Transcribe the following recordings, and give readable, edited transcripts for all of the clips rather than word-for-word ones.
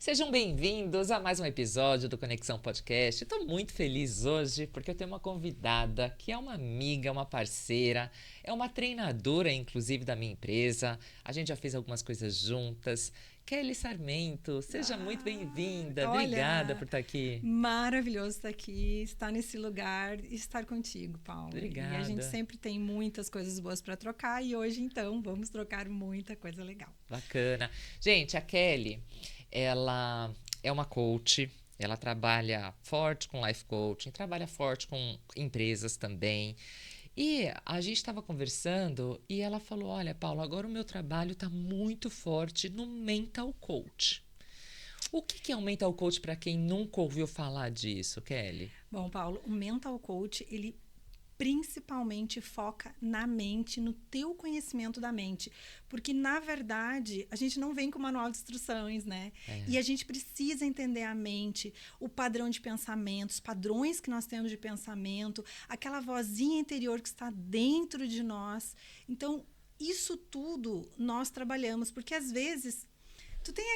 Sejam bem-vindos a mais um episódio do Conexão Podcast. Estou muito feliz hoje porque eu tenho uma convidada que é uma amiga, uma parceira, é uma treinadora, inclusive, da minha empresa. A gente já fez algumas coisas juntas. Kelly Sarmento, seja muito bem-vinda. Obrigada por Olha, estar aqui. maravilhoso estar aqui, estar nesse lugar e estar contigo, Paulo. E a gente Obrigada. sempre tem muitas coisas boas para trocar e hoje, então, vamos trocar muita coisa legal. Bacana. Gente, a Kelly, ela é uma coach, ela trabalha forte com life coaching, trabalha forte com empresas também. E a gente estava conversando e ela falou: Olha, Paulo, agora o meu trabalho está muito forte no mental coach. O que é um mental coach para quem nunca ouviu falar disso, Kelly? Bom, Paulo, o Mental Coach, ele principalmente foca na mente, no teu conhecimento da mente. Porque, na verdade, a gente não vem com manual de instruções, né? E a gente precisa entender a mente, o padrão de pensamento, os padrões que nós temos de pensamento, aquela vozinha interior que está dentro de nós. Então, isso tudo nós trabalhamos, porque às vezes tu tem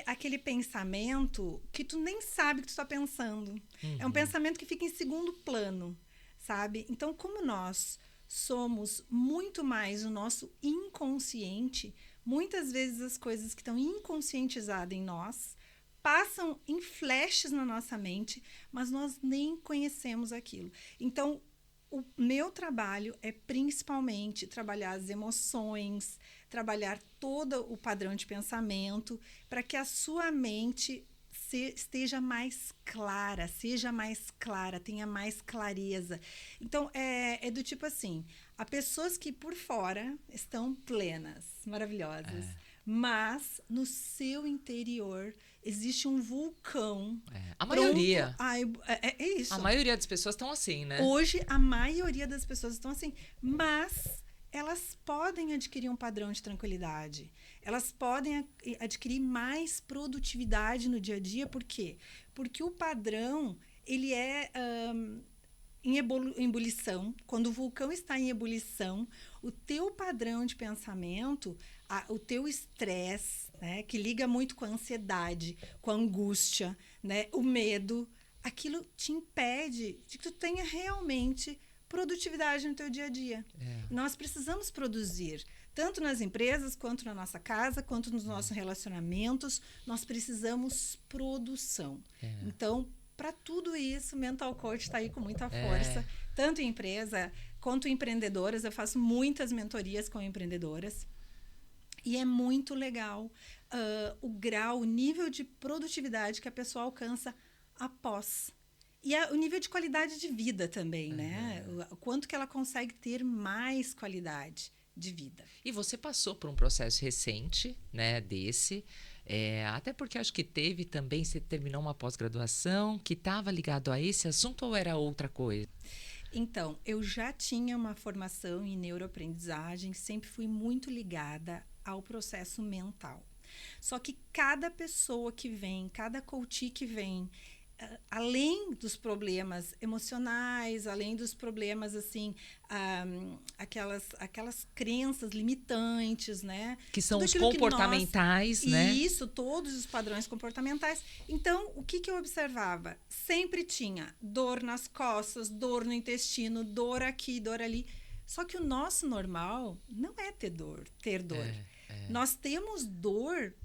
aquele pensamento que tu nem sabe que tu está pensando. É um pensamento que fica em segundo plano, sabe? Então, como nós somos muito mais o nosso inconsciente, muitas vezes as coisas que estão inconscientizadas em nós passam em flashes na nossa mente, mas nós nem conhecemos aquilo. Então, o meu trabalho é principalmente trabalhar as emoções, trabalhar todo o padrão de pensamento, para que a sua mente esteja mais clara, seja mais clara, tenha mais clareza. Então, é do tipo assim, há pessoas que por fora estão plenas, maravilhosas, mas no seu interior existe um vulcão A pronto. maioria. É A isso. maioria das pessoas estão assim, né? Hoje, a maioria das pessoas estão assim, mas elas podem adquirir um padrão de tranquilidade. Elas podem adquirir mais produtividade no dia a dia. Por quê? Porque o padrão, ele é em ebulição. Quando o vulcão está em ebulição, o teu padrão de pensamento, o teu estresse, né, que liga muito com a ansiedade, com a angústia, né, o medo, aquilo te impede de que tu tenha realmente produtividade no teu dia a dia. Nós precisamos produzir, tanto nas empresas, quanto na nossa casa, quanto nos nossos relacionamentos, nós precisamos produção. Então, para tudo isso, o Mental Coach está aí com muita força, tanto em empresa quanto em empreendedoras. Eu faço muitas mentorias com empreendedoras. E é muito legal o grau, o nível de produtividade que a pessoa alcança após. E o nível de qualidade de vida também, né? O quanto que ela consegue ter mais qualidade de vida. E você passou por um processo recente, né, desse, até porque acho que teve também, você terminou uma pós-graduação que estava ligado a esse assunto ou era outra coisa? Então, eu já tinha uma formação em neuroaprendizagem, sempre fui muito ligada ao processo mental. Só que cada pessoa que vem, cada coach que vem, além dos problemas emocionais, além dos problemas assim, aquelas crenças limitantes, né? Que são Tudo os aquilo que nós comportamentais, né? e isso, todos os padrões comportamentais. Então, o que eu observava? Sempre tinha dor nas costas, dor no intestino, dor aqui, dor ali. Só que o nosso normal não é ter dor, ter dor. Nós temos dor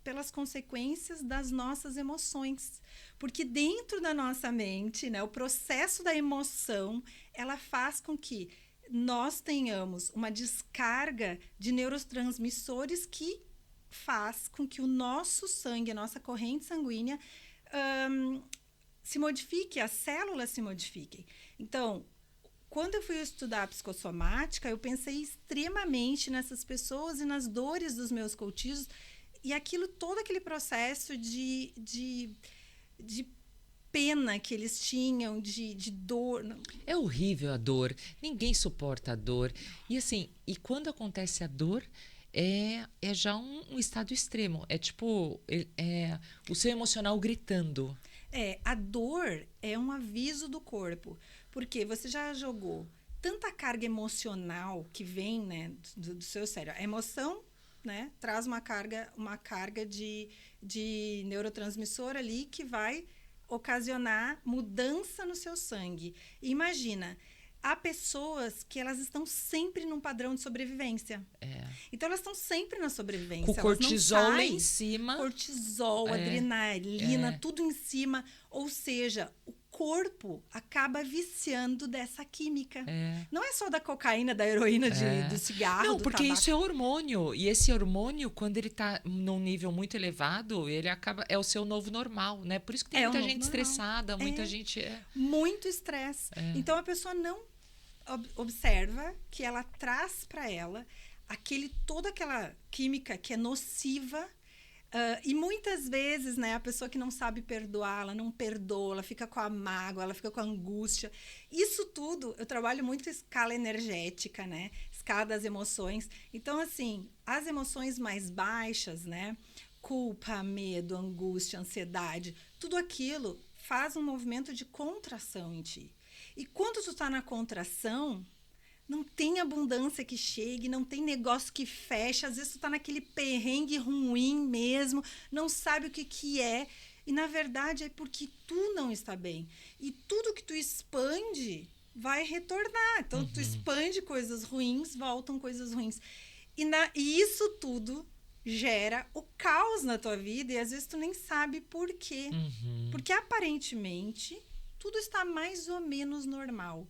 pelas consequências das nossas emoções. Porque dentro da nossa mente, né, o processo da emoção, ela faz com que nós tenhamos uma descarga de neurotransmissores que faz com que o nosso sangue, a nossa corrente sanguínea se modifique, as células se modifiquem. Então, quando eu fui estudar a psicossomática, eu pensei extremamente nessas pessoas e nas dores dos meus coaches e todo aquele processo de pena que eles tinham, de dor. É horrível a dor, ninguém suporta a dor. E assim, e quando acontece a dor, é já um estado extremo. É tipo, o seu emocional gritando. A dor é um aviso do corpo, porque você já jogou tanta carga emocional que vem, né, do seu cérebro. A emoção né? Traz uma carga de neurotransmissor ali que vai ocasionar mudança no seu sangue. E imagina, há pessoas que elas estão sempre num padrão de sobrevivência. Então, elas estão sempre na sobrevivência. Com cortisol lá em cima. Cortisol, adrenalina, tudo em cima. Ou seja, o corpo acaba viciando dessa química. Não é só da cocaína, da heroína, do cigarro, não, do porque tabaco. isso é hormônio. E esse hormônio, quando ele tá num nível muito elevado, ele acaba... É o seu novo normal, né? Por isso que tem muita gente estressada, muita gente... Muito estresse. Então, a pessoa não observa que ela traz para ela toda aquela química que é nociva. E muitas vezes, né, a pessoa que não sabe perdoar, ela não perdoa, ela fica com a mágoa, ela fica com a angústia. Isso tudo, eu trabalho muito escala energética, né? Escala das emoções. Então, assim, as emoções mais baixas, né? Culpa, medo, angústia, ansiedade, tudo aquilo faz um movimento de contração em ti. E quando tu tá na contração, não tem abundância que chegue, não tem negócio que fecha. Às vezes tu tá naquele perrengue ruim mesmo, não sabe o que é. E, na verdade, é porque tu não está bem. E tudo que tu expande vai retornar. Então, tu expande coisas ruins, voltam coisas ruins. E isso tudo gera o caos na tua vida e, às vezes, tu nem sabe por quê. Porque, aparentemente, tudo está mais ou menos normal.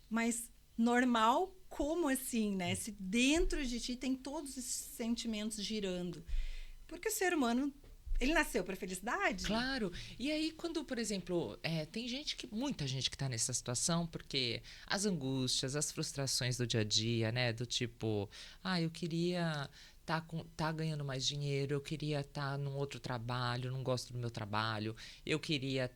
Mas... normal, como assim, né? Se dentro de ti tem todos esses sentimentos girando. Porque o ser humano, ele nasceu para felicidade. Claro. E aí, quando, por exemplo, tem muita gente que tá nessa situação, porque as angústias, as frustrações do dia a dia, né? Do tipo, eu queria tá ganhando mais dinheiro, eu queria estar num outro trabalho, não gosto do meu trabalho, eu queria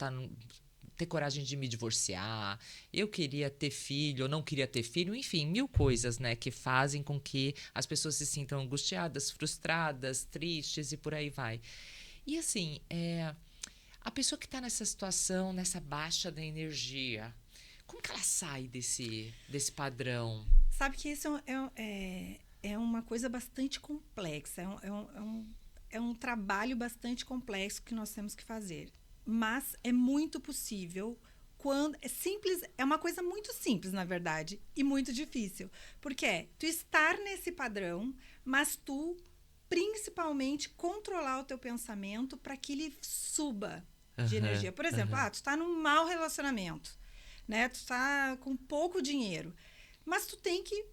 ter coragem de me divorciar, eu queria ter filho, eu não queria ter filho, enfim, mil coisas, né, que fazem com que as pessoas se sintam angustiadas, frustradas, tristes e por aí vai. E assim, a pessoa que está nessa situação, nessa baixa da energia, como que ela sai desse padrão? Sabe que isso é uma coisa bastante complexa, é um trabalho bastante complexo que nós temos que fazer. Mas é muito possível quando é uma coisa muito simples, na verdade, e muito difícil. Porque tu estar nesse padrão, mas tu principalmente controlar o teu pensamento para que ele suba de energia. Por exemplo, tu tá num mau relacionamento, né? Tu tá com pouco dinheiro, mas tu tem que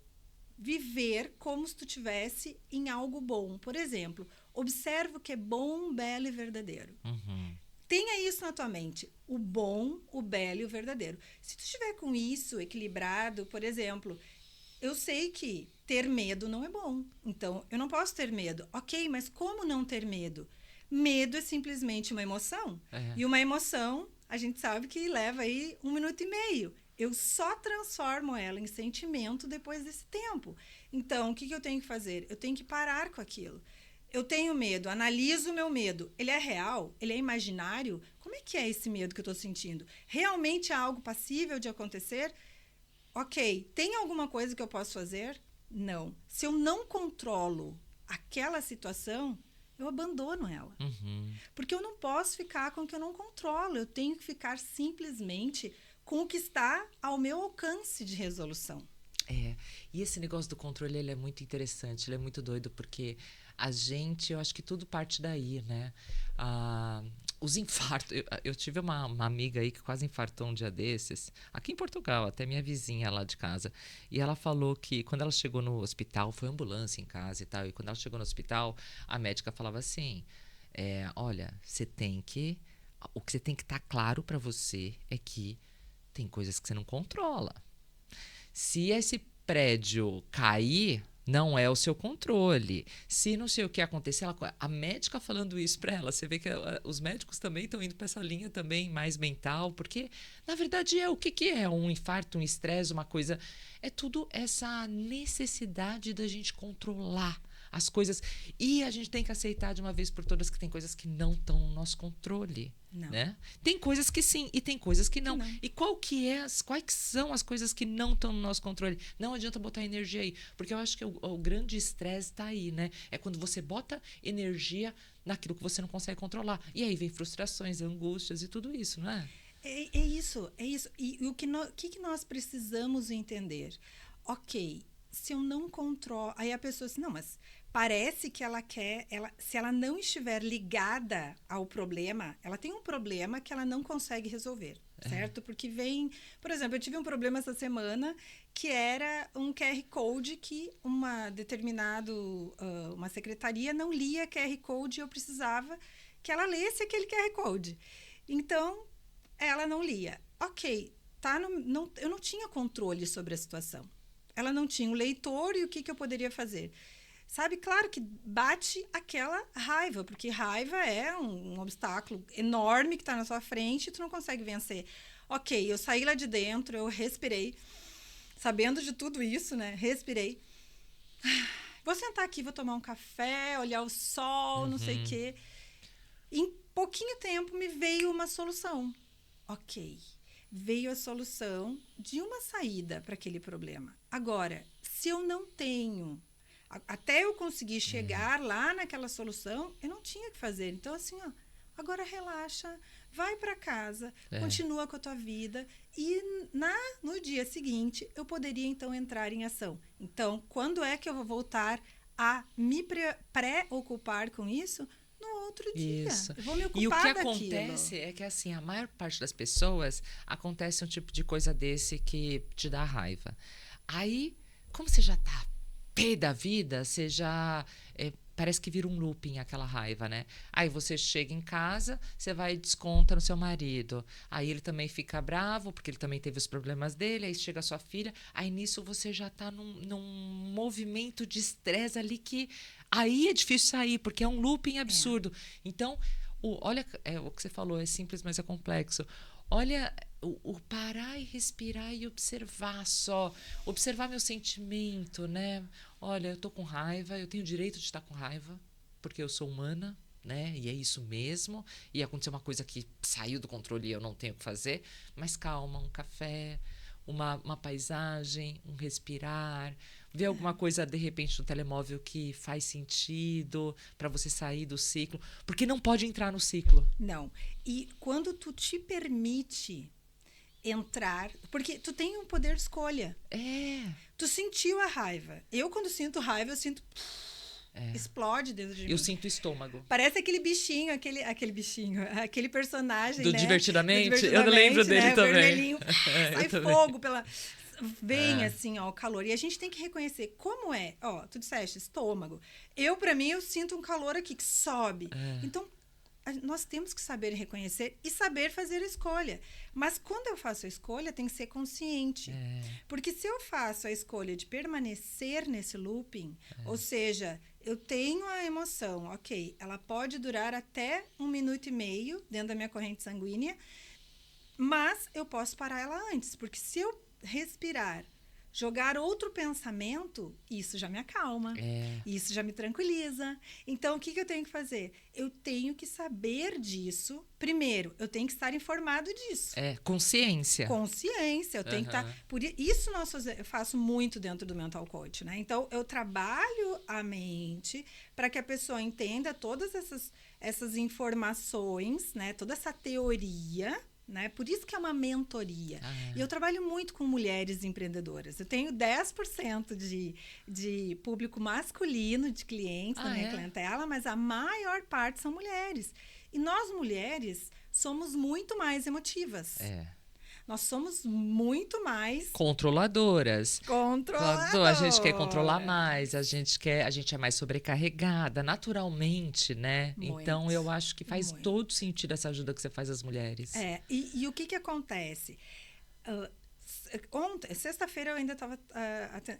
viver como se tu tivesse em algo bom. Por exemplo, observa o que é bom, belo e verdadeiro. Tenha isso na tua mente, o bom, o belo e o verdadeiro. Se tu estiver com isso equilibrado, por exemplo, eu sei que ter medo não é bom, então eu não posso ter medo. Ok, mas como não ter medo? Medo é simplesmente uma emoção. E uma emoção, a gente sabe que leva aí 1 minuto e meio. Eu só transformo ela em sentimento depois desse tempo. Então, o que eu tenho que fazer? Eu tenho que parar com aquilo. Eu tenho medo, analiso o meu medo. Ele é real? Ele é imaginário? Como é que é esse medo que eu estou sentindo? Realmente é algo passível de acontecer? Ok, tem alguma coisa que eu posso fazer? Não. Se eu não controlo aquela situação, eu abandono ela. Porque eu não posso ficar com o que eu não controlo. Eu tenho que ficar simplesmente com o que está ao meu alcance de resolução. E esse negócio do controle, ele é muito interessante, ele é muito doido, porque eu acho que tudo parte daí, né? Os infartos, eu tive uma amiga aí que quase infartou um dia desses, aqui em Portugal, até minha vizinha lá de casa, e ela falou que quando ela chegou no hospital, foi ambulância em casa e tal, e quando ela chegou no hospital, a médica falava assim, olha, o que você tem que estar claro para você é que tem coisas que você não controla. Se esse prédio cair, não é o seu controle. Se não sei o que acontecer, a médica falando isso para ela, você vê que os médicos também estão indo para essa linha também mais mental, porque na verdade o que é um infarto, um estresse, uma coisa, é tudo essa necessidade da gente controlar as coisas. E a gente tem que aceitar de uma vez por todas que tem coisas que não estão no nosso controle. Não. Né? Tem coisas que sim e tem coisas que não. não. E quais são as coisas que não estão no nosso controle? Não adianta botar energia aí. Porque eu acho que o grande estresse está aí, né? É quando você bota energia naquilo que você não consegue controlar. E aí vem frustrações, angústias e tudo isso, não é? É isso. E o que nós precisamos entender? Ok, se eu não controlo... Aí a pessoa assim, não, mas parece que ela quer... se ela não estiver ligada ao problema, ela tem um problema que ela não consegue resolver, certo? Porque vem... Por exemplo, eu tive um problema essa semana que era um QR Code que uma secretaria não lia QR Code e eu precisava que ela lesse aquele QR Code. Então, ela não lia. Ok, eu não tinha controle sobre a situação. Ela não tinha um leitor e o que eu poderia fazer? Sabe, claro que bate aquela raiva, porque raiva é um obstáculo enorme que está na sua frente e tu não consegue vencer. Ok, eu saí lá de dentro, eu respirei, sabendo de tudo isso, né? Respirei. Vou sentar aqui, vou tomar um café, olhar o sol, não sei o quê. Em pouquinho tempo me veio uma solução. Ok, veio a solução de uma saída para aquele problema. Agora, se eu não tenho... Até eu conseguir chegar lá naquela solução, eu não tinha o que fazer. Então, assim, ó, agora relaxa, vai para casa, continua com a tua vida. E no dia seguinte, eu poderia, então, entrar em ação. Então, quando é que eu vou voltar a me preocupar com isso? No outro dia. Isso. Eu vou me ocupar e o que daquilo. acontece é que, assim, a maior parte das pessoas acontece um tipo de coisa desse que te dá raiva. Aí, como você já tá pé da vida, você já... parece que vira um looping aquela raiva, né? Aí você chega em casa, você vai e desconta no seu marido. Aí ele também fica bravo, porque ele também teve os problemas dele. Aí chega a sua filha. Aí nisso você já tá num movimento de estresse ali que... Aí é difícil sair, porque é um looping absurdo. Então, olha, o que você falou é simples, mas é complexo. Olha, o parar e respirar e observar só. Observar meu sentimento, né? Olha, eu tô com raiva, eu tenho o direito de estar com raiva, porque eu sou humana, né? E é isso mesmo. E aconteceu uma coisa que saiu do controle e eu não tenho o que fazer. Mas calma, um café, uma paisagem, um respirar, ver alguma coisa, de repente, no telemóvel que faz sentido para você sair do ciclo. Porque não pode entrar no ciclo. Não. E quando tu te permite entrar... Porque tu tem um poder de escolha. Tu sentiu a raiva. Eu, quando sinto raiva, eu sinto... Explode dentro de mim. Eu sinto estômago. Parece aquele bichinho, aquele personagem, do né? Divertidamente? Eu não lembro dele, né? Também. O vermelhinho, sai fogo pela... Vem assim, ó, o calor. E a gente tem que reconhecer como é. Ó, tu disseste estômago. Pra mim, eu sinto um calor aqui que sobe. Então, nós temos que saber reconhecer e saber fazer a escolha. Mas quando eu faço a escolha, tem que ser consciente. Porque se eu faço a escolha de permanecer nesse looping, ou seja, eu tenho a emoção, ok, ela pode durar até 1 minuto e meio dentro da minha corrente sanguínea, mas eu posso parar ela antes. Porque se eu respirar, jogar outro pensamento, isso já me acalma. Isso já me tranquiliza. Então, o que eu tenho que fazer? Eu tenho que saber disso. Primeiro, eu tenho que estar informado disso. Consciência. Consciência. Eu tenho que estar... Por isso, eu faço muito dentro do Mental Coach, né? Então, eu trabalho a mente para que a pessoa entenda todas essas informações, né? Toda essa teoria... Né? Por isso que é uma mentoria. E eu trabalho muito com mulheres empreendedoras. Eu tenho 10% de público masculino de clientes na minha clientela, mas a maior parte são mulheres. E nós, mulheres, somos muito mais emotivas. Nós somos muito mais... Controladoras. A gente quer controlar mais, a gente é mais sobrecarregada, naturalmente, né? Muito, então, eu acho que faz todo sentido essa ajuda que você faz às mulheres. E o que acontece? Sexta-feira, eu ainda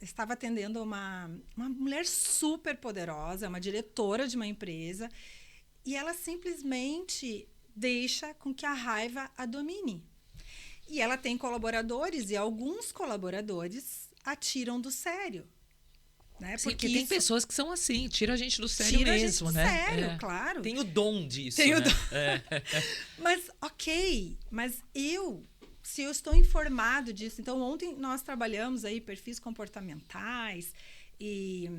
estava atendendo uma mulher super poderosa, uma diretora de uma empresa, e ela simplesmente deixa com que a raiva a domine. E ela tem colaboradores, e alguns colaboradores a tiram do sério. né? Sim, Porque tem isso pessoas que são assim, tira a gente do sério tira mesmo, a gente né? do sério, claro. Tem o dom disso, Tem o né? dom. Mas, ok, mas se eu estou informado disso, então ontem nós trabalhamos aí perfis comportamentais e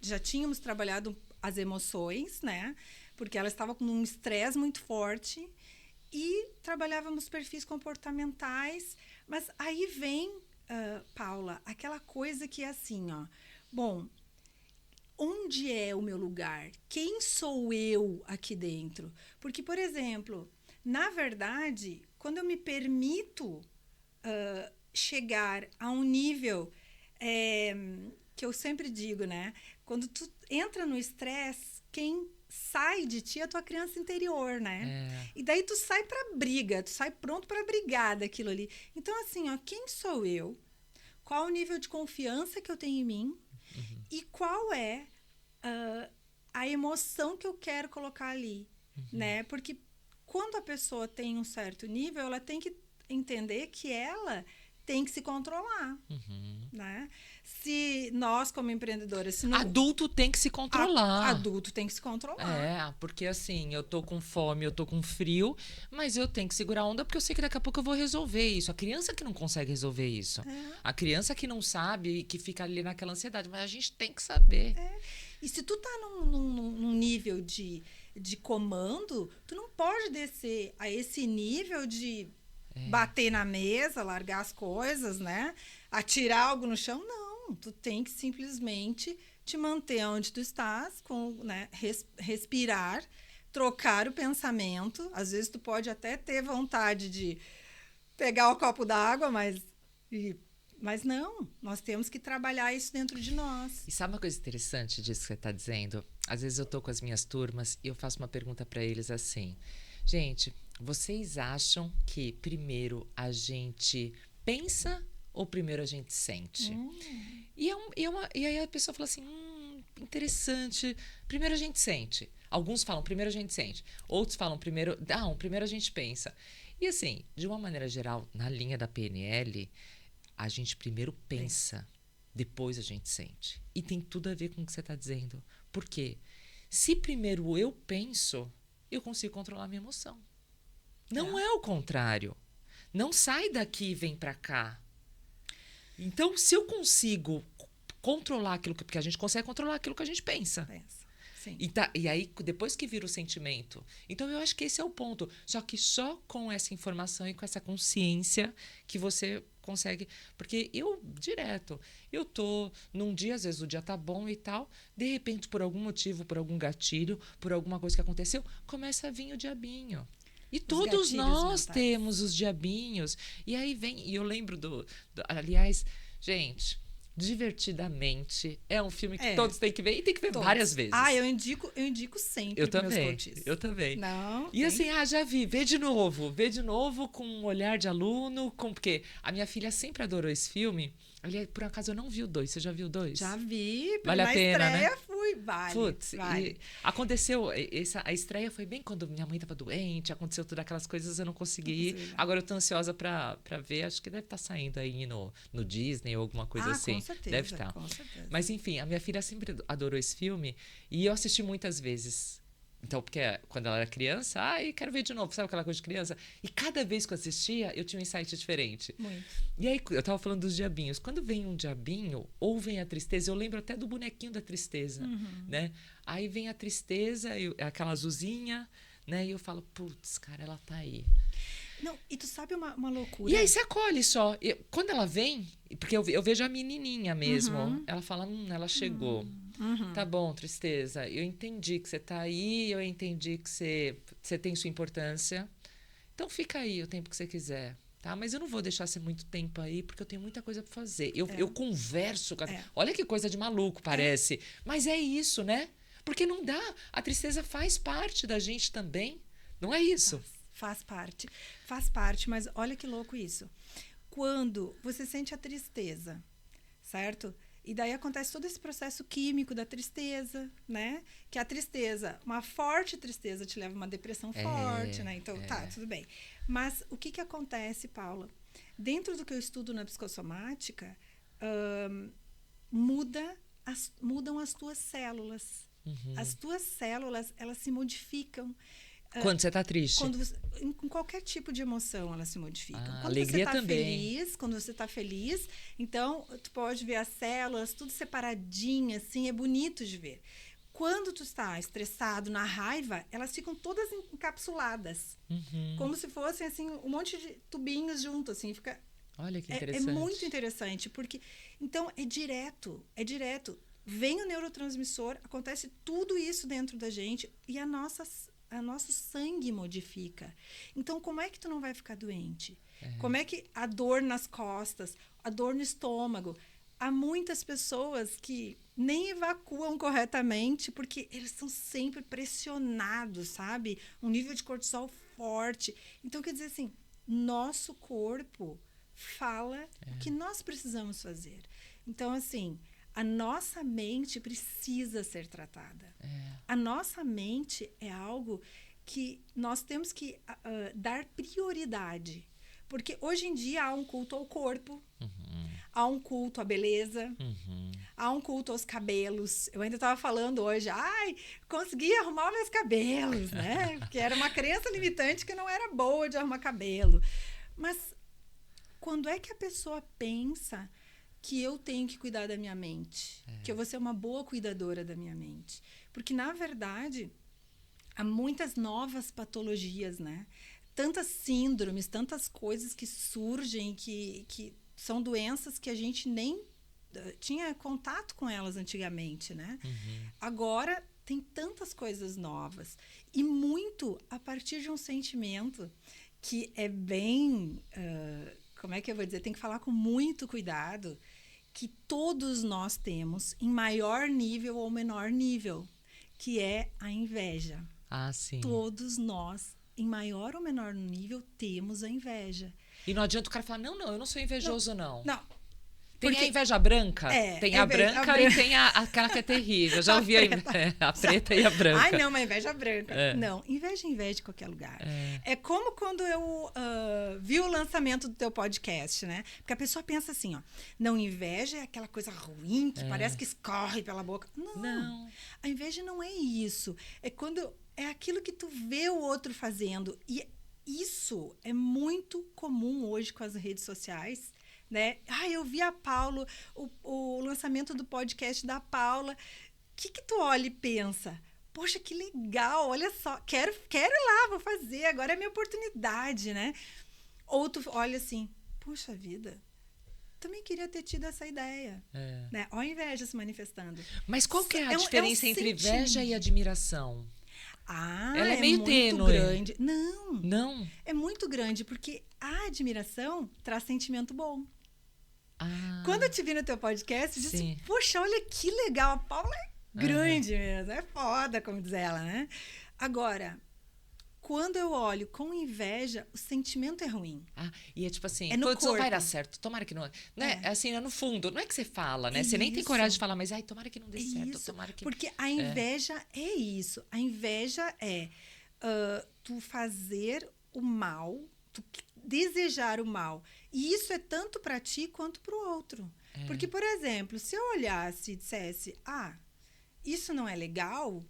já tínhamos trabalhado as emoções, né? Porque ela estava com um estresse muito forte e trabalhávamos perfis comportamentais, mas aí vem, Paula, aquela coisa que é assim, ó, bom, onde é o meu lugar? Quem sou eu aqui dentro? Porque, por exemplo, na verdade, quando eu me permito chegar a um nível que eu sempre digo, né? Quando tu entra no estresse, quem sai de ti é a tua criança interior, né? E daí tu sai pra briga, tu sai pronto pra brigar daquilo ali. Então, assim, ó, quem sou eu? Qual o nível de confiança que eu tenho em mim? E qual é a emoção que eu quero colocar ali, né? Porque quando a pessoa tem um certo nível, ela tem que entender que ela tem que se controlar, né? Se nós, como empreendedoras... Se não, adulto tem que se controlar. Adulto tem que se controlar. Porque assim, eu tô com fome, eu tô com frio, mas eu tenho que segurar a onda porque eu sei que daqui a pouco eu vou resolver isso. A criança que não consegue resolver isso. A criança que não sabe e que fica ali naquela ansiedade. Mas a gente tem que saber. E se tu tá num nível de comando, tu não pode descer a esse nível de bater na mesa, largar as coisas, né? Atirar algo no chão. Não, tu tem que simplesmente te manter onde tu estás, né? Respirar, trocar o pensamento. Às vezes tu pode até ter vontade de pegar o copo d'água, mas não, nós temos que trabalhar isso dentro de nós. E sabe uma coisa interessante disso que você está dizendo? Às vezes eu tô com as minhas turmas e eu faço uma pergunta para eles assim: gente, vocês acham que primeiro a gente pensa ou primeiro a gente sente? E aí a pessoa fala assim: interessante, primeiro a gente sente. Alguns falam primeiro a gente sente, outros falam primeiro a gente pensa. E assim, de uma maneira geral, na linha da PNL, a gente primeiro pensa, depois a gente sente. E tem tudo a ver com o que você está dizendo. Por quê? Se primeiro eu penso, eu consigo controlar a minha emoção. Não é o contrário. Não sai daqui e vem para cá. Então, se eu consigo controlar aquilo porque a gente consegue controlar aquilo que a gente pensa. Sim. E aí, depois que vira o sentimento. Então, eu acho que esse é o ponto. Só que só com essa informação e com essa consciência que você consegue. Porque eu tô num dia, às vezes o dia tá bom e tal, de repente, por algum motivo, por algum gatilho, por alguma coisa que aconteceu, começa a vir o diabinho. E todos nós temos os diabinhos. E aí vem, e eu lembro aliás, gente, Divertidamente é um filme que todos têm que ver e tem que ver várias vezes. Eu indico sempre para meus coaches. Eu também. Não, e assim, já vi, vê de novo com um olhar de aluno, porque a minha filha sempre adorou esse filme. Aliás, por acaso eu não vi o 2, você já viu o 2? Já vi, vale a pena, estreia né? Fui, vale. Aconteceu, a estreia foi bem quando minha mãe estava doente, aconteceu todas aquelas coisas, eu não consegui ir. Agora eu tô ansiosa pra ver, acho que deve estar saindo aí no Disney ou alguma coisa assim. Com certeza, deve estar. Com certeza. Mas enfim, a minha filha sempre adorou esse filme e eu assisti muitas vezes. Então, porque quando ela era criança, quero ver de novo, sabe aquela coisa de criança? E cada vez que eu assistia, eu tinha um insight diferente. Muito. E aí, eu tava falando dos diabinhos. Quando vem um diabinho, ou vem a tristeza, eu lembro até do bonequinho da tristeza, né? Aí vem a tristeza, aquela azulzinha, né? E eu falo, putz, cara, ela tá aí. Não, e tu sabe uma loucura? E aí você acolhe só. Quando ela vem, porque eu vejo a menininha mesmo, ela fala, ela chegou. Tá bom, tristeza. Eu entendi que você tá aí, eu entendi que você tem sua importância. Então fica aí o tempo que você quiser, tá? Mas eu não vou deixar você muito tempo aí, porque eu tenho muita coisa pra fazer. Eu converso com Olha que coisa de maluco, parece. Mas é isso, né? Porque não dá. A tristeza faz parte da gente também. Não é isso? Faz parte, mas olha que louco isso. Quando você sente a tristeza, certo? E daí acontece todo esse processo químico da tristeza, né? Que a tristeza, uma forte tristeza te leva a uma depressão forte, né? Então, tudo bem. Mas o que acontece, Paula? Dentro do que eu estudo na psicossomática, muda mudam as tuas células. As tuas células, elas se modificam. Quando você está triste? Com qualquer tipo de emoção, elas se modificam. Quando alegria você tá também. feliz, quando você está feliz, então tu pode ver as células tudo separadinhas, assim, é bonito de ver. Quando tu está estressado, na raiva, elas ficam todas encapsuladas. Como se fossem, assim, um monte de tubinhos junto, assim, fica... Olha que interessante. É muito interessante, porque... Então, é direto. Vem o neurotransmissor, acontece tudo isso dentro da gente e a nosso sangue modifica. Então, como é que tu não vai ficar doente? Como é que a dor nas costas, a dor no estômago... Há muitas pessoas que nem evacuam corretamente porque eles estão sempre pressionados, sabe? Um nível de cortisol forte. Então, quer dizer assim, nosso corpo fala o que nós precisamos fazer. Então, assim, a nossa mente precisa ser tratada. A nossa mente é algo que nós temos que dar prioridade. Porque hoje em dia há um culto ao corpo, há um culto à beleza, há um culto aos cabelos. Eu ainda estava falando hoje, consegui arrumar meus cabelos, né? Porque era uma crença limitante que não era boa de arrumar cabelo. Mas quando é que a pessoa pensa que eu tenho que cuidar da minha mente? Que eu vou ser uma boa cuidadora da minha mente? Porque, na verdade, há muitas novas patologias, né? Tantas síndromes, tantas coisas que surgem, que são doenças que a gente nem tinha contato com elas antigamente, né? Agora tem tantas coisas novas e muito a partir de um sentimento que é bem, como é que eu vou dizer? Tem que falar com muito cuidado, que todos nós temos em maior nível ou menor nível, que é a inveja. Sim. Todos nós em maior ou menor nível, temos a inveja. E não adianta o cara falar, não, eu não sou invejoso, não. Não. Tem a inveja branca? Tem a branca e tem aquela que é terrível. Eu já ouvi a preta e a branca. Não, uma inveja branca. Não, inveja em qualquer lugar. É como quando eu vi o lançamento do teu podcast, né? Porque a pessoa pensa assim, ó, não, inveja é aquela coisa ruim que parece que escorre pela boca. Não. A inveja não é isso. É quando é aquilo que tu vê o outro fazendo. E isso é muito comum hoje com as redes sociais, né? Eu vi a Paula, o lançamento do podcast da Paula. O que tu olha e pensa? Poxa, que legal, olha só, quero ir lá, vou fazer, agora é a minha oportunidade, né? Ou tu olha assim, puxa vida, também queria ter tido essa ideia. Né? Olha a inveja se manifestando. Mas qual que é a diferença entre inveja e admiração? Ela é meio muito tênue. Grande. Não. É muito grande, porque a admiração traz sentimento bom. Quando eu te vi no teu podcast, eu disse, poxa, olha que legal, a Paula é grande mesmo, é foda, como diz ela, né? Agora, quando eu olho com inveja, o sentimento é ruim. E é tipo assim, não vai dar certo, tomara que não... Né? Assim, no fundo, não é que você fala, né? Você nem tem coragem de falar, mas tomara que não dê certo, tomara que... Porque a inveja é isso. A inveja é tu fazer o mal, tu desejar o mal. E isso é tanto para ti quanto para o outro. Porque, por exemplo, se eu olhasse e dissesse, isso não é legal...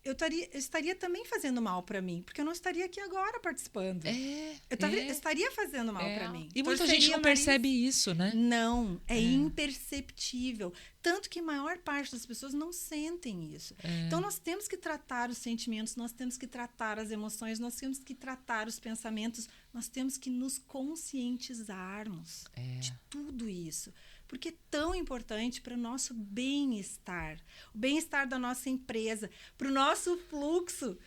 Eu estaria também fazendo mal para mim, porque eu não estaria aqui agora participando. Eu estaria fazendo mal para mim. E muita gente não percebe isso, né? Não, é imperceptível. Tanto que a maior parte das pessoas não sentem isso. Então, nós temos que tratar os sentimentos, nós temos que tratar as emoções, nós temos que tratar os pensamentos, nós temos que nos conscientizarmos de tudo isso. Porque é tão importante para o nosso bem-estar, o bem-estar da nossa empresa, para o nosso fluxo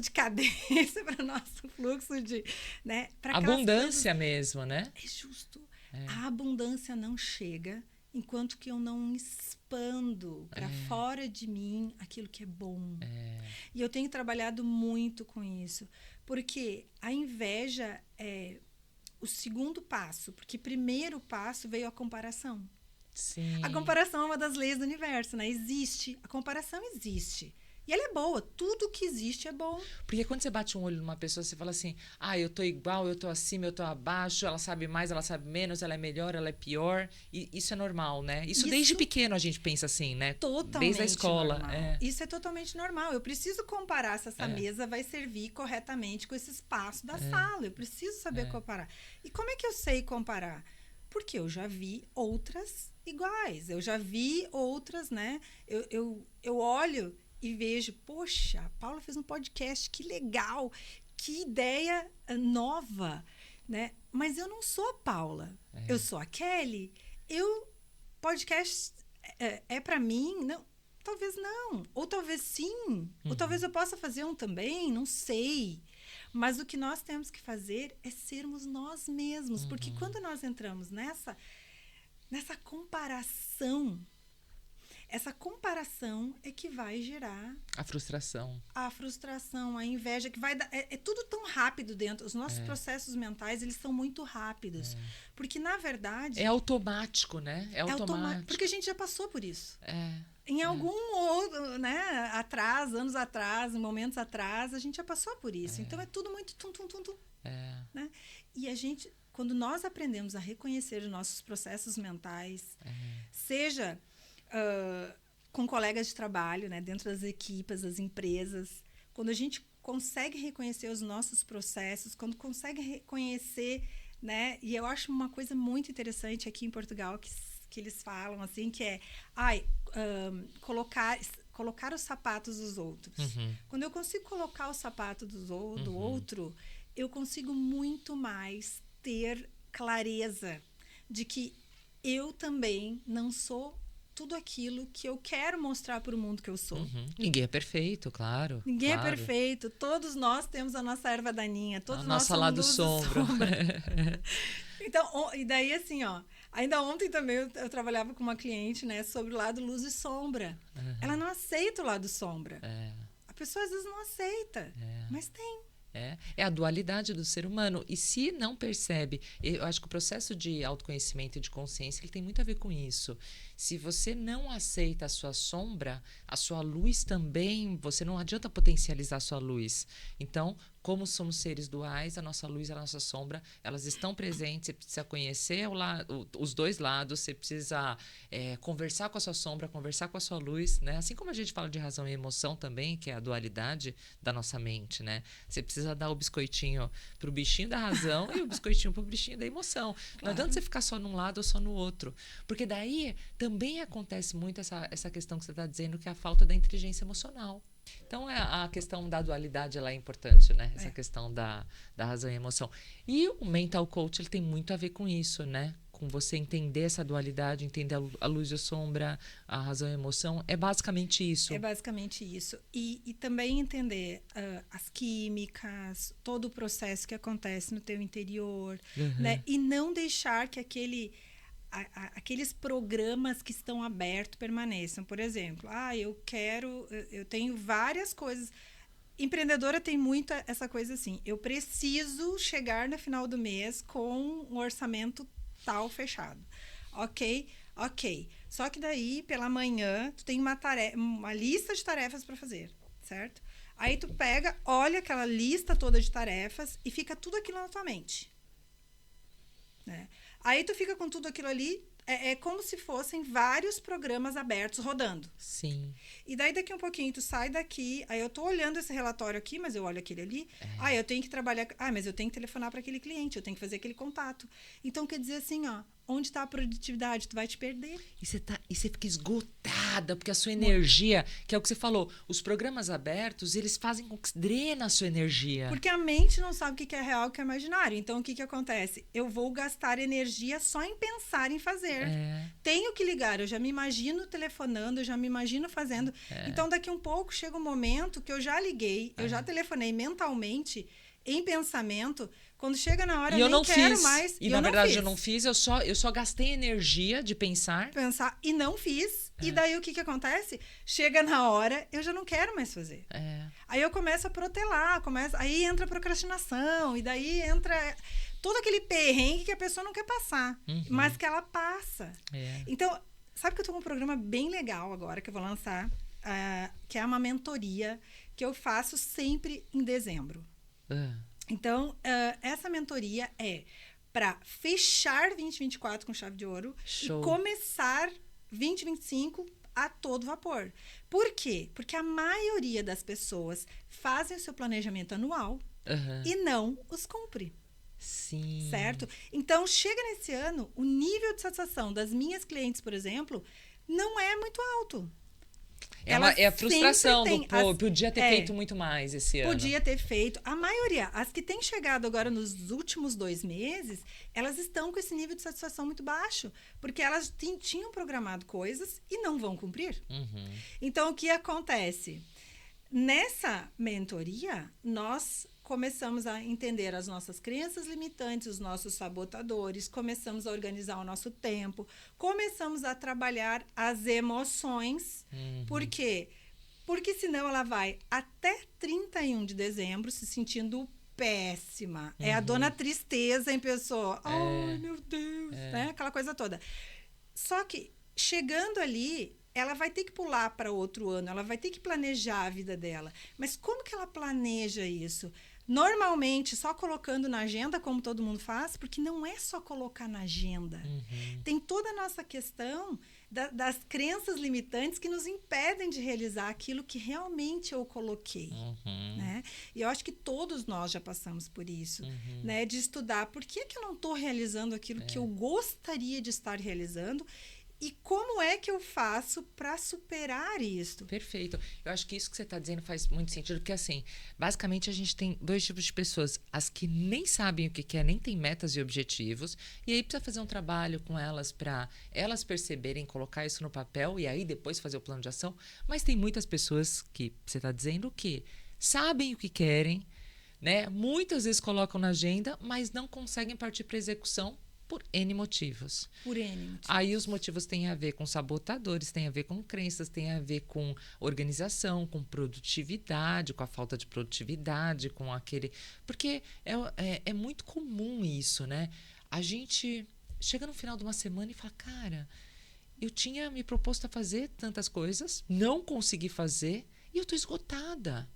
de cadência, para o nosso fluxo de... Né, abundância mesmo, né? É justo. A abundância não chega enquanto que eu não expando para fora de mim aquilo que é bom. E eu tenho trabalhado muito com isso, porque a inveja é... o segundo passo, porque primeiro passo veio a comparação. Sim. A comparação é uma das leis do universo, né? A comparação existe. E ela é boa, tudo que existe é bom. Porque quando você bate um olho numa pessoa, você fala assim, eu tô igual, eu tô acima, eu tô abaixo, ela sabe mais, ela sabe menos, ela é melhor, ela é pior. E isso é normal, né? Isso desde pequeno a gente pensa assim, né? Totalmente desde a escola. normal. Isso é totalmente normal. Eu preciso comparar se essa mesa vai servir corretamente com esse espaço da sala. Eu preciso saber comparar. E como é que eu sei comparar? Porque eu já vi outras iguais. Eu já vi outras, né? Eu olho e vejo, poxa, a Paula fez um podcast, que legal, que ideia nova, né? Mas eu não sou a Paula, eu sou a Kelly. Podcast é para mim? Não, talvez não, ou talvez sim, ou talvez eu possa fazer um também, não sei. Mas o que nós temos que fazer é sermos nós mesmos, porque quando nós entramos nessa comparação, essa comparação é que vai gerar a frustração, a inveja, que vai dar... É tudo tão rápido dentro. Os nossos processos mentais, eles são muito rápidos. Porque, na verdade... É automático, né? É automático. Porque a gente já passou por isso. Em algum outro, né? Anos atrás, momentos atrás, a gente já passou por isso. Então, é tudo muito tum-tum-tum-tum. Né? E a gente... Quando nós aprendemos a reconhecer os nossos processos mentais, seja... com colegas de trabalho, né, dentro das equipes, das empresas, quando a gente consegue reconhecer os nossos processos, quando consegue reconhecer, né, e eu acho uma coisa muito interessante aqui em Portugal que eles falam assim, que é colocar os sapatos dos outros. Quando eu consigo colocar o sapato do outro, eu consigo muito mais ter clareza de que eu também não sou tudo aquilo que eu quero mostrar para o mundo que eu sou. Ninguém é perfeito, claro. Ninguém é perfeito. Todos nós temos a nossa erva daninha. Todos a nós nossa somos lado luz sombra. e sombra. Então, e daí assim, ainda ontem também eu trabalhava com uma cliente, né, sobre o lado luz e sombra. Ela não aceita o lado sombra. A pessoa às vezes não aceita, mas tem. É a dualidade do ser humano. E se não percebe, eu acho que o processo de autoconhecimento e de consciência ele tem muito a ver com isso. Se você não aceita a sua sombra, a sua luz também, você não adianta potencializar a sua luz. Então, como somos seres duais, a nossa luz e a nossa sombra, elas estão presentes. Você precisa conhecer os dois lados, você precisa conversar com a sua sombra, conversar com a sua luz, né? Assim como a gente fala de razão e emoção também, que é a dualidade da nossa mente, né? Você precisa dar o biscoitinho pro bichinho da razão e o biscoitinho pro bichinho da emoção. Claro. Não adianta você ficar só num lado ou só no outro. Porque daí também acontece muito essa questão que você está dizendo, que é a falta da inteligência emocional. Então, a questão da dualidade ela é importante, né? Essa questão da razão e emoção. E o mental coach ele tem muito a ver com isso, né? Com você entender essa dualidade, entender a luz e a sombra, a razão e a emoção. É basicamente isso. É basicamente isso. E também entender as químicas, todo o processo que acontece no teu interior, né? E não deixar que aqueles programas que estão abertos permaneçam. Por exemplo, eu tenho várias coisas. Empreendedora tem muito essa coisa assim, eu preciso chegar no final do mês com um orçamento tal fechado. Ok. Só que daí, pela manhã, tu tem uma lista de tarefas para fazer, certo? Aí tu pega, olha aquela lista toda de tarefas e fica tudo aquilo na tua mente. Né? Aí tu fica com tudo aquilo ali, é como se fossem vários programas abertos rodando. Sim. E daí daqui um pouquinho tu sai daqui, aí eu tô olhando esse relatório aqui, mas eu olho aquele ali. Eu tenho que trabalhar, mas eu tenho que telefonar para aquele cliente, eu tenho que fazer aquele contato. Então quer dizer assim, onde está a produtividade? Tu vai te perder. E você fica esgotada, porque a sua energia, que é o que você falou, os programas abertos, eles fazem com que drena a sua energia. Porque a mente não sabe o que é real e o que é imaginário. Então, o que acontece? Eu vou gastar energia só em pensar em fazer. Tenho que ligar, eu já me imagino telefonando, eu já me imagino fazendo. Então, daqui um pouco, chega um momento que eu já liguei, eu já telefonei mentalmente, em pensamento. Quando chega na hora, eu nem quero mais. E na verdade eu não fiz, eu só gastei energia de pensar e não fiz. E daí o que acontece? Chega na hora, eu já não quero mais fazer. Aí eu começo a protelar, aí entra a procrastinação, e daí entra todo aquele perrengue que a pessoa não quer passar, mas que ela passa. Então, sabe que eu tô com um programa bem legal agora, que eu vou lançar que é uma mentoria que eu faço sempre em dezembro. Então, essa mentoria é para fechar 2024 com chave de ouro. Show. E começar 2025 a todo vapor. Por quê? Porque a maioria das pessoas fazem o seu planejamento anual e não os cumpre. Sim. Certo? Então, chega nesse ano, o nível de satisfação das minhas clientes, por exemplo, não é muito alto. É a frustração podia ter feito muito mais esse ano. Podia ter feito. A maioria, as que têm chegado agora nos últimos 2 meses, elas estão com esse nível de satisfação muito baixo, porque elas tinham programado coisas e não vão cumprir. Então, o que acontece? Nessa mentoria, nós começamos a entender as nossas crenças limitantes, os nossos sabotadores, começamos a organizar o nosso tempo, começamos a trabalhar as emoções. Por quê? Porque senão ela vai até 31 de dezembro se sentindo péssima. É a dona tristeza em pessoa. Ai, meu Deus, né? Aquela coisa toda. Só que, chegando ali, ela vai ter que pular para outro ano, ela vai ter que planejar a vida dela. Mas como que ela planeja isso? Normalmente, só colocando na agenda, como todo mundo faz, porque não é só colocar na agenda. Tem toda a nossa questão das crenças limitantes que nos impedem de realizar aquilo que realmente eu coloquei. Né? E eu acho que todos nós já passamos por isso, né? De estudar por que eu não estou realizando aquilo que eu gostaria de estar realizando. E como é que eu faço para superar isso? Perfeito. Eu acho que isso que você está dizendo faz muito sentido, porque assim, basicamente a gente tem 2 tipos de pessoas. As que nem sabem o que quer, nem têm metas e objetivos, e aí precisa fazer um trabalho com elas para elas perceberem, colocar isso no papel e aí depois fazer o plano de ação. Mas tem muitas pessoas que você está dizendo que sabem o que querem, né? Muitas vezes colocam na agenda, mas não conseguem partir para execução por N motivos. Por N motivos. Aí os motivos têm a ver com sabotadores, têm a ver com crenças, têm a ver com organização, com produtividade, com a falta de produtividade, com aquele... Porque é muito comum isso, né? A gente chega no final de uma semana e fala, cara, eu tinha me proposto a fazer tantas coisas, não consegui fazer e eu estou esgotada.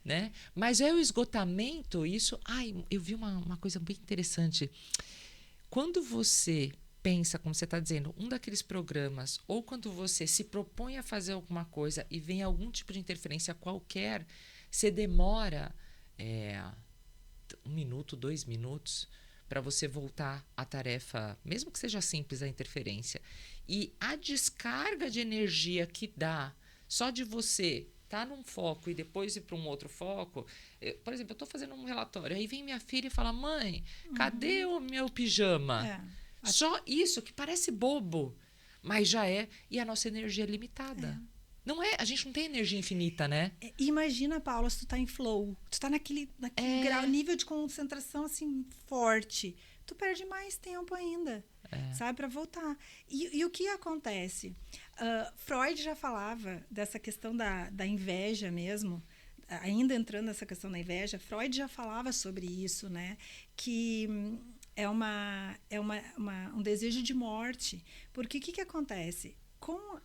Né? Mas é o esgotamento, isso... eu vi uma coisa bem interessante. Quando você pensa, como você está dizendo, um daqueles programas, ou quando você se propõe a fazer alguma coisa e vem algum tipo de interferência qualquer, você demora 1 minuto, 2 minutos para você voltar à tarefa, mesmo que seja simples a interferência. E a descarga de energia que dá só de você estar num foco e depois ir para um outro foco. Por exemplo, eu estou fazendo um relatório, aí vem minha filha e fala, mãe, cadê o meu pijama? Só isso, que parece bobo, mas já é, e a nossa energia é limitada. Não é, a gente não tem energia infinita, né? Imagina, Paula, se tu tá em flow, tu tá naquele grau, nível de concentração assim forte, tu perde mais tempo ainda, sabe, para voltar. E o que acontece? Freud já falava dessa questão da inveja mesmo, ainda entrando nessa questão da inveja, Freud já falava sobre isso, né? Que é um desejo de morte. Porque o que acontece? Com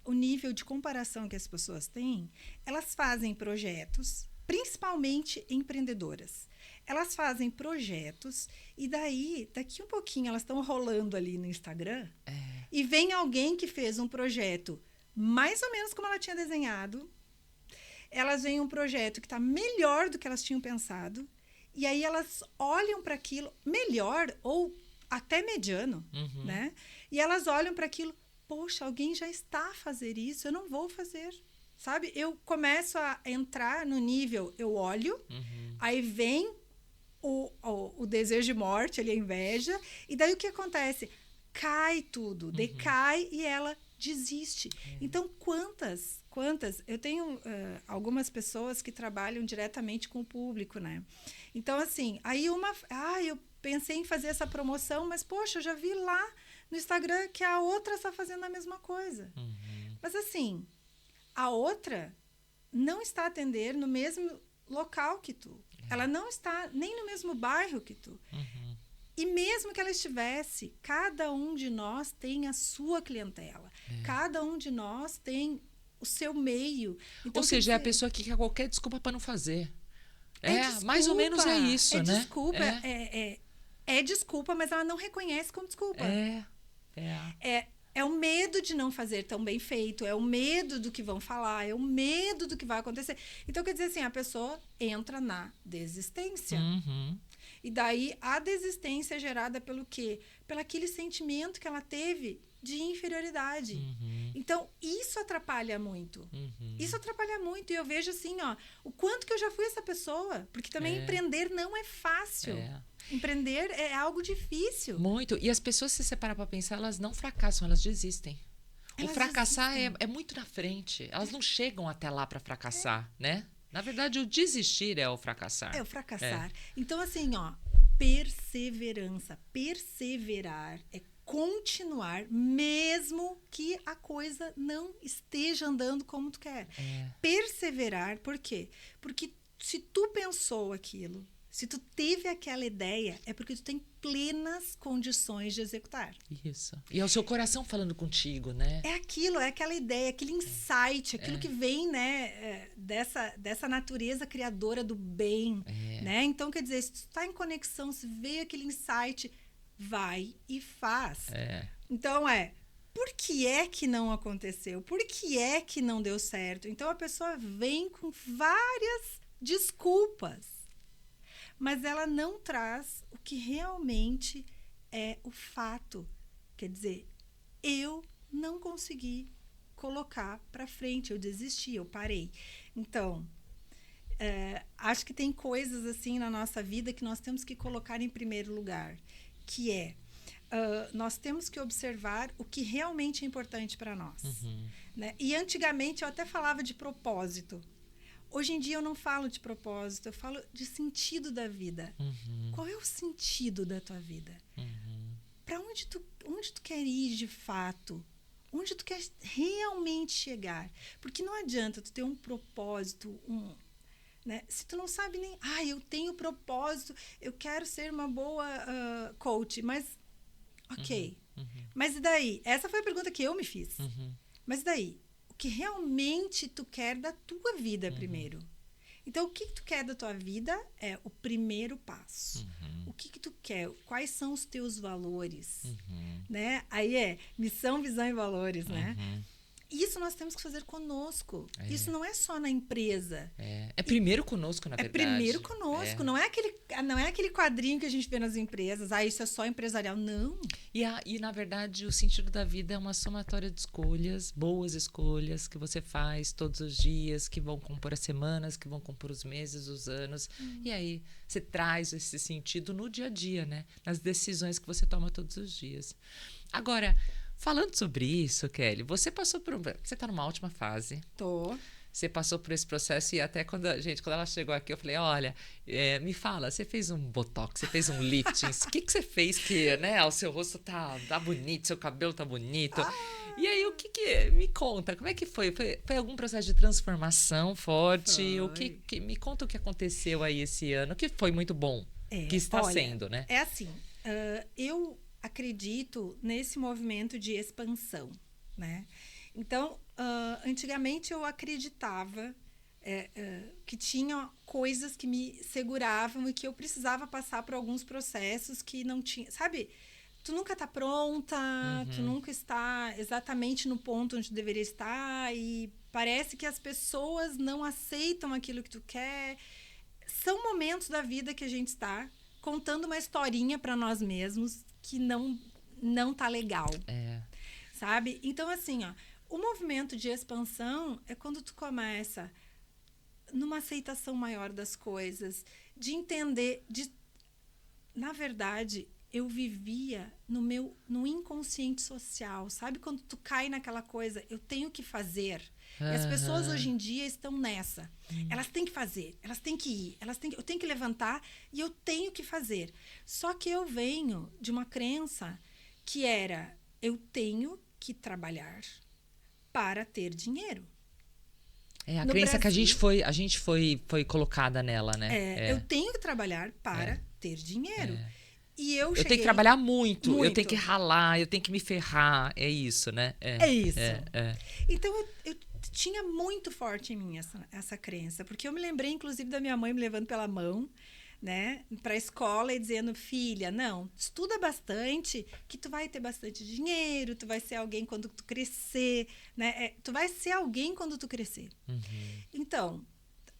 o nível de comparação que as pessoas têm, elas fazem projetos, principalmente empreendedoras. Elas fazem projetos e daqui um pouquinho, elas estão rolando ali no Instagram e vem alguém que fez um projeto mais ou menos como ela tinha desenhado. Elas veem um projeto que está melhor do que elas tinham pensado e aí elas olham para aquilo melhor ou até mediano, né? E elas olham para aquilo, poxa, alguém já está a fazer isso, eu não vou fazer. Sabe? Eu começo a entrar no nível, eu olho, aí vem o desejo de morte, ali, a inveja, e daí o que acontece? Cai tudo, decai e ela desiste. Então, quantas? Eu tenho algumas pessoas que trabalham diretamente com o público, né? Então, assim, aí eu pensei em fazer essa promoção, mas, poxa, eu já vi lá no Instagram que a outra está fazendo a mesma coisa. Mas, assim, a outra não está atendendo no mesmo local que tu. Ela não está nem no mesmo bairro que tu. E mesmo que ela estivesse, cada um de nós tem a sua clientela. Cada um de nós tem o seu meio. Então, Ou seja, é a pessoa que quer qualquer desculpa para não fazer. desculpa, Mais ou menos é isso, né? Desculpa, é desculpa, mas ela não reconhece como desculpa. É o medo de não fazer tão bem feito, é o medo do que vão falar, é o medo do que vai acontecer. Então, quer dizer assim, a pessoa entra na desistência. Uhum. E daí, a desistência é gerada pelo quê? Pelo aquele sentimento que ela teve de inferioridade. Uhum. Então, isso atrapalha muito. Uhum. Isso atrapalha muito. E eu vejo assim, ó, o quanto que eu já fui essa pessoa. Porque também empreender não é fácil. Empreender é algo difícil. Muito. E as pessoas, se você parar para pensar, elas não fracassam, elas desistem. O fracassar é muito na frente. Elas não chegam até lá para fracassar, né? Na verdade, o desistir é o fracassar. É o fracassar. Então, assim, ó, perseverança. Perseverar é continuar, mesmo que a coisa não esteja andando como tu quer. Perseverar, por quê? Porque se tu pensou aquilo, se tu teve aquela ideia, é porque tu tem plenas condições de executar. Isso. E é o seu coração falando contigo, né? É aquilo, é aquela ideia, aquele insight, aquilo que vem, né, dessa natureza criadora do bem, né? Então, quer dizer, se tu está em conexão, se veio aquele insight, vai e faz. Então, por que é que não aconteceu? Por que é que não deu certo? Então, a pessoa vem com várias desculpas, mas ela não traz o que realmente é o fato. Quer dizer, eu não consegui colocar para frente, eu desisti, eu parei. Então, acho que tem coisas assim na nossa vida que nós temos que colocar em primeiro lugar, que nós temos que observar o que realmente é importante para nós. Né? E antigamente eu até falava de propósito. Hoje em dia eu não falo de propósito, eu falo de sentido da vida. Qual é o sentido da tua vida? Para onde tu quer ir de fato? Onde tu quer realmente chegar? Porque não adianta tu ter um propósito, né? Se tu não sabe nem... eu tenho propósito, eu quero ser uma boa coach, mas... Ok. Mas e daí? Essa foi a pergunta que eu me fiz. Mas e daí? O que realmente tu quer da tua vida primeiro? Então, o que tu quer da tua vida é o primeiro passo. O que tu quer? Quais são os teus valores? Né? Aí missão, visão e valores, né? Isso nós temos que fazer conosco. Isso não é só na empresa. É primeiro conosco, na verdade. É primeiro conosco. Não é aquele quadrinho que a gente vê nas empresas. Isso é só empresarial. Não. E, na verdade, o sentido da vida é uma somatória de escolhas, boas escolhas que você faz todos os dias, que vão compor as semanas, que vão compor os meses, os anos. E aí, você traz esse sentido no dia a dia, né? Nas decisões que você toma todos os dias. Agora... Falando sobre isso, Kelly, você passou por... Você está numa ótima fase. Tô. Você passou por esse processo e até quando ela chegou aqui, eu falei, olha, me fala, você fez um botox, você fez um lifting, o que você fez que, né, o seu rosto tá bonito, seu cabelo tá bonito. E aí, me conta, como é que foi? Foi algum processo de transformação forte? Me conta o que aconteceu aí esse ano, que foi muito bom, que está sendo, né? É assim, eu acredito nesse movimento de expansão, né? Então, antigamente eu acreditava que tinha coisas que me seguravam e que eu precisava passar por alguns processos que não tinha, sabe? Tu nunca tá pronta, tu nunca está exatamente no ponto onde tu deveria estar e parece que as pessoas não aceitam aquilo que tu quer. São momentos da vida que a gente está contando uma historinha para nós mesmos que não tá legal, sabe? Então, assim, o movimento de expansão é quando tu começa numa aceitação maior das coisas, de entender, na verdade, eu vivia no inconsciente social, sabe? Quando tu cai naquela coisa, eu tenho que fazer. E as pessoas hoje em dia estão nessa. Elas têm que fazer, elas têm que ir, eu tenho que levantar e eu tenho que fazer. Só que eu venho de uma crença que era, eu tenho que trabalhar para ter dinheiro. A crença Brasil, que a gente foi colocada nela, né? Eu tenho que trabalhar para ter dinheiro. E eu tenho que trabalhar muito, eu tenho que ralar, eu tenho que me ferrar. É isso, né? É isso. Então, eu tinha muito forte em mim essa crença, porque eu me lembrei, inclusive, da minha mãe me levando pela mão, né, para a escola e dizendo, filha, não, estuda bastante, que tu vai ter bastante dinheiro, tu vai ser alguém quando tu crescer, né, tu vai ser alguém quando tu crescer. Então,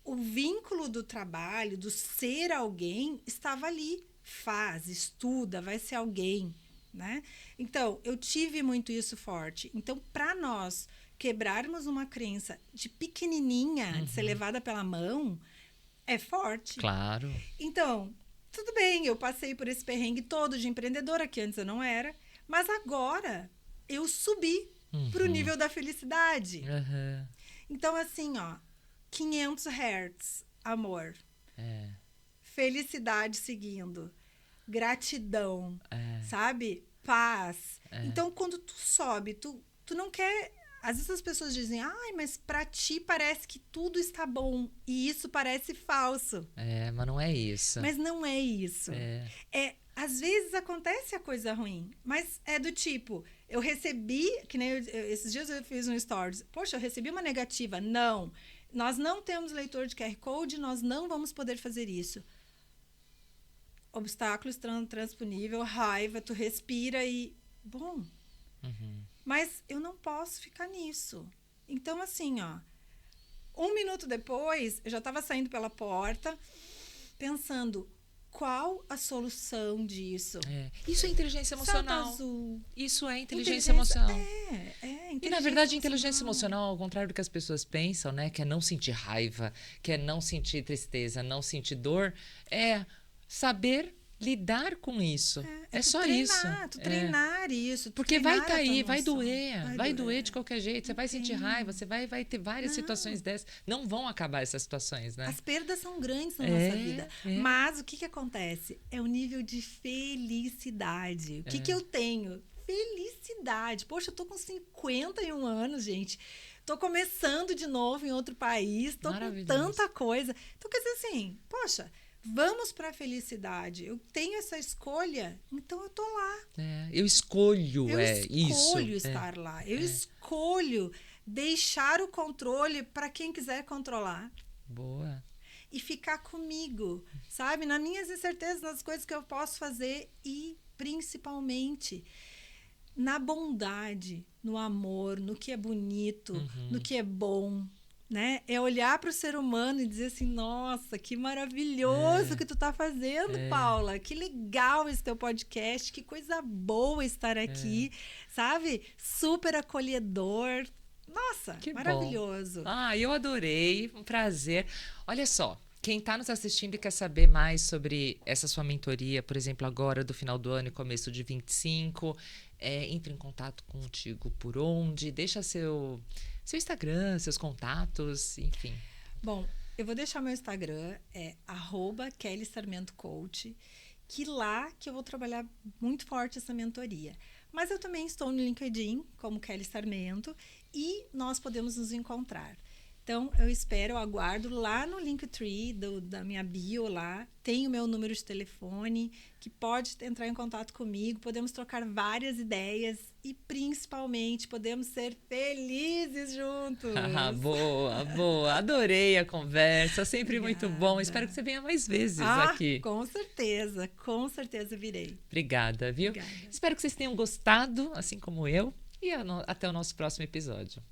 o vínculo do trabalho, do ser alguém, estava ali. Faz, estuda, vai ser alguém, né? Então, eu tive muito isso forte. Então, para nós quebrarmos uma crença de pequenininha, de ser levada pela mão, é forte. Claro. Então, tudo bem, eu passei por esse perrengue todo de empreendedora, que antes eu não era, mas agora eu subi pro nível da felicidade. Então, assim, ó, 500 Hz, amor. Felicidade seguindo. Gratidão, sabe? Paz. Então, quando tu sobe, tu não quer... Às vezes as pessoas dizem, ai, mas pra ti parece que tudo está bom. E isso parece falso. Mas não é isso. Mas não é isso. Às vezes acontece a coisa ruim, mas é do tipo, eu recebi, que nem esses dias eu fiz um stories, poxa, eu recebi uma negativa. Não, nós não temos leitor de QR Code, nós não vamos poder fazer isso. Obstáculos transponível, raiva, tu respira e... Bom, mas eu não posso ficar nisso. Então, assim, ó, 1 minuto depois, eu já estava saindo pela porta, pensando, qual a solução disso? Isso é inteligência emocional. Salto azul. Isso é inteligência emocional. Inteligência E, na verdade, inteligência emocional, ao contrário do que as pessoas pensam, né? Que é não sentir raiva, que é não sentir tristeza, não sentir dor, é saber lidar com isso. É só treinar, isso. Tu treinar isso. Porque vai cair, vai doer. Vai doer de qualquer jeito. Você vai sentir raiva, você vai ter várias situações dessas. Não vão acabar essas situações, né? As perdas são grandes na nossa vida. Mas o que acontece? É o nível de felicidade. O que eu tenho? Felicidade. Poxa, eu tô com 51 anos, gente. Tô começando de novo em outro país. Tô com tanta coisa. Então, quer dizer assim, poxa... Vamos para a felicidade. Eu tenho essa escolha, então eu tô lá. Eu escolho, eu isso. escolho estar lá. Eu escolho deixar o controle para quem quiser controlar. Boa. E ficar comigo, sabe? Nas minhas incertezas, nas coisas que eu posso fazer e, principalmente, na bondade, no amor, no que é bonito, no que é bom. Né? É olhar para o ser humano e dizer assim, nossa, que maravilhoso que tu tá fazendo, Paula, que legal esse teu podcast, que coisa boa estar aqui, sabe? Super acolhedor, nossa, que maravilhoso. Bom. Eu adorei, um prazer. Olha só, quem está nos assistindo e quer saber mais sobre essa sua mentoria, por exemplo, agora do final do ano e começo de 25, entre em contato contigo por onde? Deixa seu Instagram, seus contatos, enfim. Bom, eu vou deixar meu Instagram, @KellySarmentoCoach, que lá que eu vou trabalhar muito forte essa mentoria. Mas eu também estou no LinkedIn, como Kelly Sarmento, e nós podemos nos encontrar. Então, eu aguardo lá no Linktree da minha bio lá, tem o meu número de telefone, que pode entrar em contato comigo, podemos trocar várias ideias e, principalmente, podemos ser felizes juntos. Boa. Adorei a conversa, sempre muito bom. Espero que você venha mais vezes aqui. Com certeza virei. Obrigada, viu? Obrigada. Espero que vocês tenham gostado, assim como eu, e até o nosso próximo episódio.